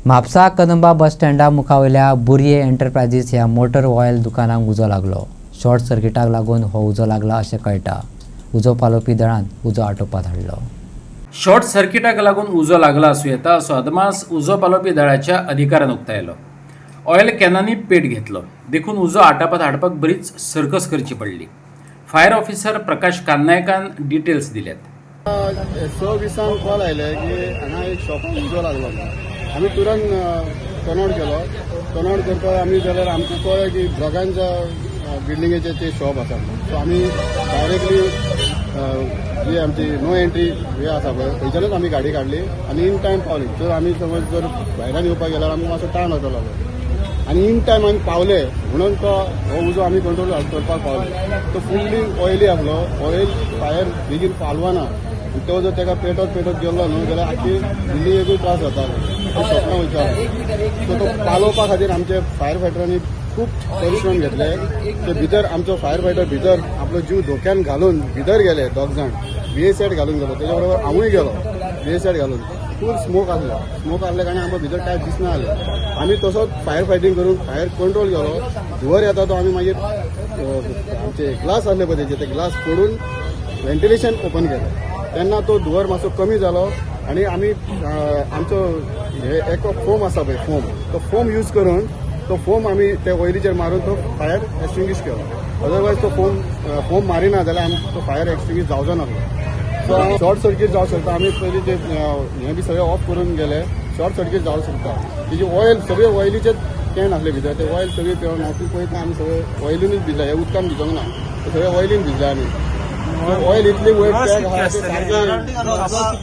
म्हापसा कदंबा बस स्टँडा मुखावयल्या बुरये एंटरप्राइजीस ह्या motor oil दुकानाक उजो लागलो. शॉर्ट सर्किटाक लागून हो उजो लागला अशें कळटा. उजो पालोवपी दळान उजो आटोवपात हाडलो. शॉर्ट सर्किटाक लागून उजो लागला आसूं येता असो अदमास उजो पालोवपी दळाच्या अधिकाऱ्यान उक्तायलो. ऑयल कॅनांनी पेट घेतलो देखून उजो आटापात हाडपाक बरीच सर्कस करची पडली. फायर ऑफिसर प्रकाश कान्नायकान डिटेल्स दिल्यात. 6:20 कॉल आयले की हांगा एक शॉपान उजो लागलो. आमी तुरंत टर्नआउट केलो. टर्नआउट करता आमी जाल्यार आमकां कळ्ळें की ब्रगांच्या बिल्डिंगेचे ते शॉप आसा. सो आमी डायरेक्टली जी आमची नो एंट्री वे आसा पळय थंयच्यानूच आमी गाडी काडली आनी इन टायम पावली. जर आमी समज जर भायल्यान येवपाक गेल्यार आमकां मातसो टायम जातलो आनी इन टायम आमी पावले म्हणून तो हो उजो आमी कंट्रोल करपाक पावले. तो फुल्ली ऑयली आसलो. ऑयल फायर बेगीन पालवाना. तो जर ताका पेटत गेलो न्हू जाल्यार आख्खी बिल्डिंगेकूय त्रास जातालो. तो स्वप्न वयतालो. सो तो पालोवपा खातीर आमचे फायर फायटरांनी खूब परिश्रम घेतले. ते भितर आमचो फायर फायटर भितर आपलो जीव धोक्यान घालून भितर गेले. दोग जाण VA सेट घालून गेलो. तेच्या बरोबर हांवूय गेलो VA सेट घालून. फूल स्मोक आसलो. स्मोक आसले कारणान आमकां भितर कांय दिसना जालें. आमी तसोच फायर फायटींग करून फायर कंट्रोल केलो. धुंवर येता तो आमी मागीर आमचे ग्लास आसले पळय ते ग्लास फोडून व्हेंटिलेशन ओपन केलें. तेन्ना तो धुंवर मातसो कमी जालो आनी आमी आमचो एक फोम आसा पळय तो फोम यूज करून तो फोम आमी ते ऑयलीचेर मारून तो फायर एक्सटिंग्विश केलो. अदरवायज तो फोम मारिना जाल्यार आमकां तो फायर एक्सटिंग्विश जावचो नासलो. सो शॉर्ट सर्कीट जावंक शकता. आमी पयलीं ते हे बी सगळे ऑफ करून गेले. शॉर्ट सर्कीट जावंक शकता. तेजी ऑयल सगळे ऑयलीचेच कॅन आसले भितर. ते ऑयल सगळे पेंवन हांव पळयता आमी सगळे ऑयलीनूच भिजले. हे उदकान भिजोंक ना. ते सगळे ऑयलीन भिजले आमी. ऑयल इतली वयर पॅक आहा